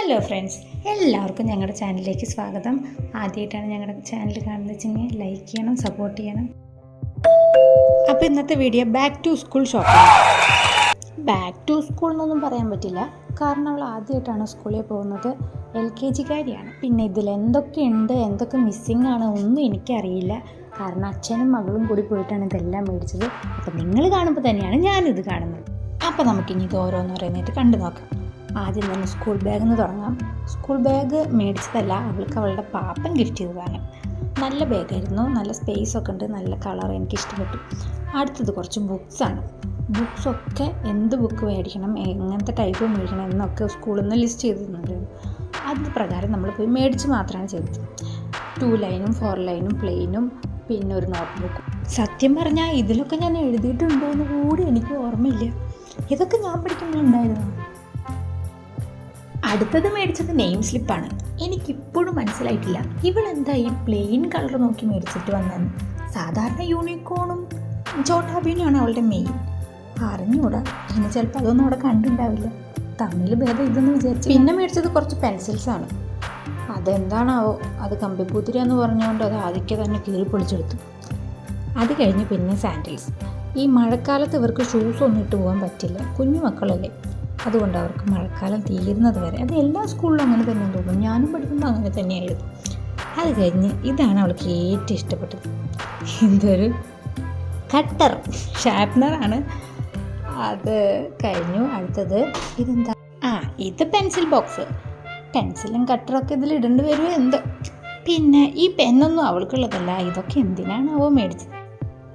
Hello friends, എല്ലാവർക്കും ഞങ്ങളുടെ ചാനലിലേക്ക് സ്വാഗതം. ആദ്യമായിട്ടാണ് ഞങ്ങളുടെ ചാനൽ കാണുന്നത് വെച്ചെങ്കിൽ ലൈക്ക് ചെയ്യണം, സപ്പോർട്ട് ചെയ്യണം. അപ്പോൾ ഇന്നത്തെ video back to school shopping. Back to school എന്നൊന്നും പറയാൻ പറ്റില്ല, കാരണം അവൾ ആദ്യമായിട്ടാണ് സ്കൂളിൽ പോകുന്നത്. LKG കാരിയാണ്. പിന്നെ ഇതിൽ എന്തൊക്കെയുണ്ട്, എന്തൊക്കെ മിസ്സിങ് ആണ് ഒന്നും എനിക്കറിയില്ല. കാരണം അച്ഛനും മകളും കൂടി പോയിട്ടാണ് ഇതെല്ലാം മേടിച്ചത്. അപ്പോൾ നിങ്ങൾ കാണുമ്പോൾ തന്നെയാണ് ഞാനിത് കാണുന്നത്. അപ്പോൾ നമുക്കിനി ഇത് ഓരോന്നോരോന്നായിട്ട് കണ്ടു നോക്കാം. ആദ്യം തന്നെ സ്കൂൾ ബാഗിൽ നിന്ന് തുടങ്ങാം. സ്കൂൾ ബാഗ് മേടിച്ചതല്ല, അവൾക്ക് അവളുടെ പാപ്പൻ ഗിഫ്റ്റ് ചെയ്തതാണ്. നല്ല ബാഗായിരുന്നു, നല്ല സ്പേസ് ഒക്കെ ഉണ്ട്, നല്ല കളർ എനിക്ക് ഇഷ്ടപ്പെട്ടു. അടുത്തത് കുറച്ച് ബുക്സാണ്. ബുക്സൊക്കെ എന്ത് ബുക്ക് മേടിക്കണം, എങ്ങനത്തെ ടൈപ്പ് മേടിക്കണം എന്നൊക്കെ സ്കൂളിൽ നിന്ന് ലിസ്റ്റ് ചെയ്തിരുന്നുണ്ട്. അത് പ്രകാരം നമ്മൾ പോയി മേടിച്ച് മാത്രമാണ് ചെയ്തത്. 2 ലൈനും 4 ലൈനും പ്ലെയിനും പിന്നെ ഒരു നോട്ട് ബുക്കും. സത്യം പറഞ്ഞാൽ ഇതിലൊക്കെ ഞാൻ എഴുതിയിട്ടുണ്ടോ എന്ന് കൂടി എനിക്ക് ഓർമ്മയില്ല. ഇതൊക്കെ ഞാൻ പഠിക്കുമ്പോഴുണ്ടായിരുന്നു. അടുത്തത് മേടിച്ചത് നെയിം സ്ലിപ്പാണ്. എനിക്കിപ്പോഴും മനസ്സിലായിട്ടില്ല ഇവളെന്താ ഈ പ്ലെയിൻ കളർ നോക്കി മേടിച്ചിട്ട് വന്നതെന്ന്. സാധാരണ യൂണിക്കോണും ചോട്ടാബീനുമാണ് അവളുടെ മെയിൻ. അറിഞ്ഞൂടാ, ഇനി ചിലപ്പോൾ അതൊന്നും അവിടെ കണ്ടുണ്ടാവില്ല. തമ്മിൽ ഭേദം ഇതെന്ന് വിചാരിച്ചു. പിന്നെ മേടിച്ചത് കുറച്ച് പെൻസിൽസാണ്. അതെന്താണാവോ, അത് കമ്പിപ്പൂത്തിരിയാന്ന് പറഞ്ഞുകൊണ്ട് അത് ആദ്യമൊക്കെ തന്നെ കീറി പൊളിച്ചെടുത്തു. അത് കഴിഞ്ഞ് പിന്നെ സാൻഡിൽസ്. ഈ മഴക്കാലത്ത് ഇവർക്ക് ഷൂസ് ഒന്നും ഇട്ട് പോകാൻ പറ്റില്ല, കുഞ്ഞു മക്കളല്ലേ. അതുകൊണ്ട് അവർക്ക് മഴക്കാലം തീരുന്നത് വരെ, അത് എല്ലാ സ്കൂളിലും അങ്ങനെ തന്നെ തോന്നുന്നു, ഞാനും പഠിക്കുമ്പോൾ അങ്ങനെ തന്നെയായിരുന്നു. അത് കഴിഞ്ഞ് ഇതാണ് അവൾക്ക് ഏറ്റവും ഇഷ്ടപ്പെട്ടത്. ഇതൊരു കട്ടർ, ഷാർപ്നറാണ്. അത് കഴിഞ്ഞു. അടുത്തത് ഇതെന്താ, ഇത് പെൻസിൽ ബോക്സ്. പെൻസിലും കട്ടറൊക്കെ ഇതിൽ ഇടേണ്ടി വരുമോ എന്തോ. പിന്നെ ഈ പെന്നൊന്നും അവൾക്കുള്ളതല്ല, ഇതൊക്കെ എന്തിനാണ് അവ മേടിച്ചത്.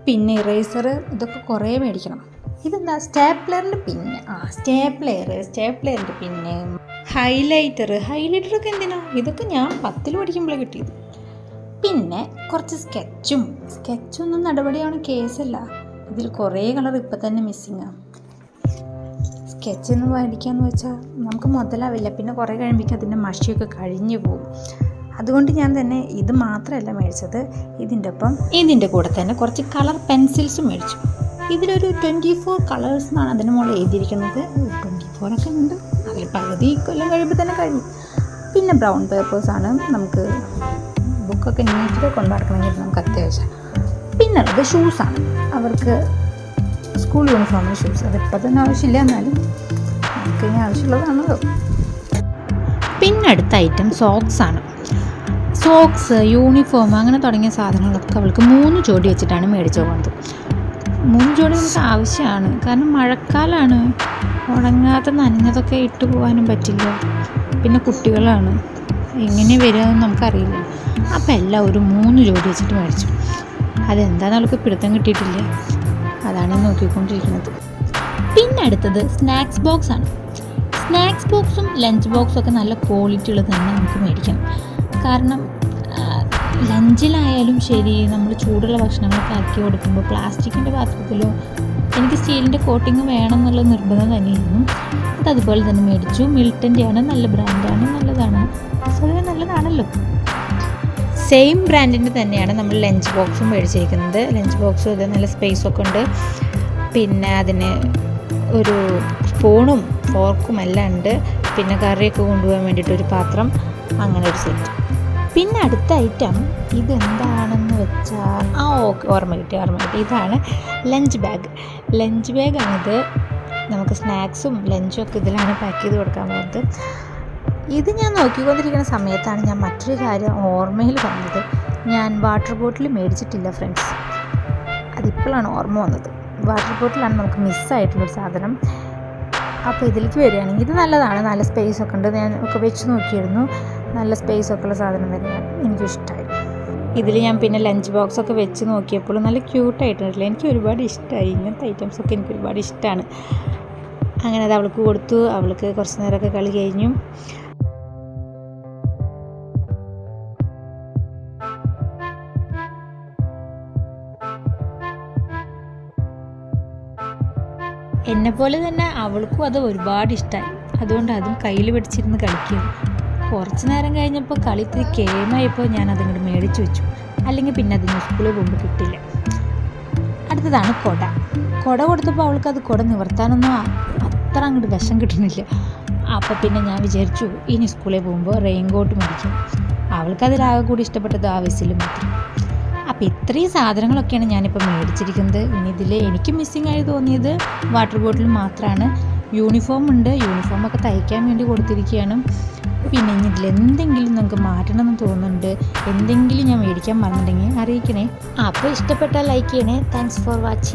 പിന്നെ ഇറേസർ, ഇതൊക്കെ കുറേ മേടിക്കണം. ഇതെന്താ, സ്റ്റാപ്ലറിൻ്റെ പിന്ന്. സ്റ്റാപ്ലറിൻ്റെ പിന്ന്. ഹൈലൈറ്ററൊക്കെ എന്തിനാ, ഇതൊക്കെ ഞാൻ 10ൽ പഠിക്കുമ്പോഴേ കിട്ടിയത്. പിന്നെ കുറച്ച് സ്കെച്ചൊന്നും നടപടിയാണ് കേസല്ല. ഇതിൽ കുറേ കളർ ഇപ്പം തന്നെ മിസ്സിങ്ങാണ്. സ്കെച്ച് എന്ന് മേടിക്കാമെന്ന് വെച്ചാൽ നമുക്ക് മുതലാവില്ല. പിന്നെ കുറേ കഴിയുമ്പോഴേക്കും അതിൻ്റെ മഷിയൊക്കെ കഴിഞ്ഞു പോകും. അതുകൊണ്ട് ഞാൻ തന്നെ ഇത് മാത്രമല്ല മേടിച്ചത്, ഇതിൻ്റെ കൂടെ തന്നെ കുറച്ച് കളർ പെൻസിൽസും മേടിച്ചു. ഇതിലൊരു 24 കളേഴ്സ് എന്നാണ് അതിന് മുകളിൽ എഴുതിയിരിക്കുന്നത്. 24 ഒക്കെ ഉണ്ട്, അതിൽ പകുതി കൊല്ലം കഴിയുമ്പോൾ തന്നെ കഴിഞ്ഞു. പിന്നെ ബ്രൗൺ പേപ്പേഴ്സാണ്, നമുക്ക് ബുക്കൊക്കെ നീറ്റിൽ കൊണ്ടുനടക്കണമെങ്കിൽ നമുക്ക് അത്യാവശ്യം. പിന്നെ ഉള്ളത് ഷൂസാണ്. അവർക്ക് സ്കൂൾ യൂണിഫോമിന് ഷൂസ്, അതിപ്പോൾ തന്നെ ആവശ്യമില്ല, എന്നാലും നമുക്ക് ഇനി ആവശ്യമുള്ളതാണല്ലോ. പിന്നെ അടുത്ത ഐറ്റം സോക്സാണ്. സോക്സ്, യൂണിഫോം അങ്ങനെ തുടങ്ങിയ സാധനങ്ങളൊക്കെ അവൾക്ക് 3 ജോഡി വെച്ചിട്ടാണ് മേടിച്ചു പോകുന്നത്. 3 ജോഡി നമുക്ക് ആവശ്യമാണ്, കാരണം മഴക്കാലമാണ്, ഉണങ്ങാത്ത നനഞ്ഞതൊക്കെ ഇട്ട് പോകാനും പറ്റില്ല. പിന്നെ കുട്ടികളാണ്, എങ്ങനെ വരികയെന്ന് നമുക്കറിയില്ല. അപ്പോൾ എല്ലാം ഒരു 3 ജോഡി വെച്ചിട്ട് മേടിച്ചു. അതെന്താണെന്ന് അവൾക്ക് പിടുത്തം കിട്ടിയിട്ടില്ല, അതാണ് നോക്കിക്കൊണ്ടിരിക്കുന്നത്. പിന്നെ അടുത്തത് സ്നാക്സ് ബോക്സാണ്. സ്നാക്സ് ബോക്സും ലഞ്ച് ബോക്സും ഒക്കെ നല്ല ക്വാളിറ്റി ഉള്ളത് തന്നെ നമുക്ക് മേടിക്കണം. കാരണം ലഞ്ചിലായാലും ശരി, നമ്മൾ ചൂടുള്ള ഭക്ഷണങ്ങളൊക്കെ ആക്കി കൊടുക്കുമ്പോൾ പ്ലാസ്റ്റിക്കിൻ്റെ പാത്രത്തിലോ, എനിക്ക് സ്റ്റീലിൻ്റെ കോട്ടിങ് വേണം എന്നുള്ള നിർബന്ധം തന്നെയായിരുന്നു. അതതുപോലെ തന്നെ മേടിച്ചു. മിൽട്ടൻ്റെയാണ്, നല്ല ബ്രാൻഡാണ്, നല്ലതാണ്, പൊതുവെ നല്ലതാണല്ലോ. സെയിം ബ്രാൻഡിൻ്റെ തന്നെയാണ് നമ്മൾ ലഞ്ച് ബോക്സും മേടിച്ചിരിക്കുന്നത്. ലഞ്ച് ബോക്സും ഇത് നല്ല സ്പേസൊക്കെ ഉണ്ട്. പിന്നെ അതിന് ഒരു സ്പൂണും ഫോർക്കും എല്ലാം ഉണ്ട്. പിന്നെ കറിയൊക്കെ കൊണ്ടുപോകാൻ വേണ്ടിയിട്ടൊരു പാത്രം, അങ്ങനെ ഒരു സെറ്റ്. പിന്നെ അടുത്ത ഐറ്റം ഇതെന്താണെന്ന് വെച്ചാൽ ഓർമ്മ കിട്ടി. ഇതാണ് ലഞ്ച് ബാഗാണിത്. നമുക്ക് സ്നാക്സും ലഞ്ചും ഒക്കെ ഇതിലാണ് പാക്ക് ചെയ്ത് കൊടുക്കാൻ പോകുന്നത്. ഇത് ഞാൻ നോക്കിക്കൊണ്ടിരിക്കുന്ന സമയത്താണ് ഞാൻ മറ്റൊരു കാര്യം ഓർമ്മയിൽ വന്നത്. ഞാൻ വാട്ടർ ബോട്ടിൽ മേടിച്ചിട്ടില്ല ഫ്രണ്ട്സ്, അതിപ്പോഴാണ് ഓർമ്മ വന്നത്. വാട്ടർ ബോട്ടിലാണ് നമുക്ക് മിസ്സായിട്ടുള്ളൊരു സാധനം. അപ്പോൾ ഇതിലേക്ക് വരികയാണെങ്കിൽ ഇത് നല്ലതാണ്, നല്ല സ്പേസൊക്കെ ഉണ്ട്. ഞാൻ ഒക്കെ വെച്ച് നോക്കിയിരുന്നു, നല്ല സ്പേസൊക്കെ ഉള്ള സാധനം തന്നെയാണ്, എനിക്കിഷ്ടമായി. ഇതിൽ ഞാൻ പിന്നെ ലഞ്ച് ബോക്സൊക്കെ വെച്ച് നോക്കിയപ്പോൾ നല്ല ക്യൂട്ടായിട്ടുണ്ടല്ലോ, എനിക്ക് ഒരുപാട് ഇഷ്ടമായി. ഇങ്ങനത്തെ ഐറ്റംസൊക്കെ എനിക്ക് ഒരുപാട് ഇഷ്ടമാണ്. അങ്ങനെ അത് അവൾക്ക് കൊടുത്തു. അവൾക്ക് കുറച്ച് നേരമൊക്കെ കളി കഴിഞ്ഞു. എന്നെപ്പോലെ തന്നെ അവൾക്കും അത് ഒരുപാട് ഇഷ്ടമായി. അതുകൊണ്ട് അതും കയ്യിൽ പിടിച്ചിരുന്ന് കളിക്കുന്നു. കുറച്ച് നേരം കഴിഞ്ഞപ്പോൾ കളി ഇത്തിരി കേമായപ്പോൾ ഞാൻ അതിങ്ങോട്ട് മേടിച്ച് വെച്ചു, അല്ലെങ്കിൽ പിന്നെ അതിന് സ്കൂളിൽ പോകുമ്പോൾ കിട്ടില്ല. അടുത്തതാണ് കുട കൊടുത്തപ്പോൾ അവൾക്ക് അത് കുട നിവർത്താനൊന്നും അത്ര അങ്ങോട്ട് വശം കിട്ടുന്നില്ല. അപ്പോൾ പിന്നെ ഞാൻ വിചാരിച്ചു ഇനി സ്കൂളിൽ പോകുമ്പോൾ റെയിൻ കോട്ട് മേടിക്കും. അവൾക്കതിലാകെ കൂടി ഇഷ്ടപ്പെട്ടത് ആ വിസിലും മാത്രം. അപ്പോൾ ഇത്രയും സാധനങ്ങളൊക്കെയാണ് ഞാനിപ്പോൾ മേടിച്ചിരിക്കുന്നത്. ഇനി ഇതിൽ എനിക്ക് മിസ്സിങ് ആയി തോന്നിയത് വാട്ടർ ബോട്ടിൽ മാത്രമാണ്. യൂണിഫോം ഉണ്ട്, യൂണിഫോമൊക്കെ തയ്ക്കാൻ വേണ്ടി കൊടുത്തിരിക്കുകയാണ്. പിന്നെ ഇനി ഇതിലെന്തെങ്കിലും നിങ്ങൾക്ക് മാറ്റണമെന്ന് തോന്നുന്നുണ്ട്, എന്തെങ്കിലും ഞാൻ മേടിക്കാൻ മറന്നിട്ടുണ്ടെങ്കിൽ അറിയിക്കണേ. അപ്പോൾ ഇഷ്ടപ്പെട്ടാൽ ലൈക്ക് ചെയ്യണേ. Thanks for watching.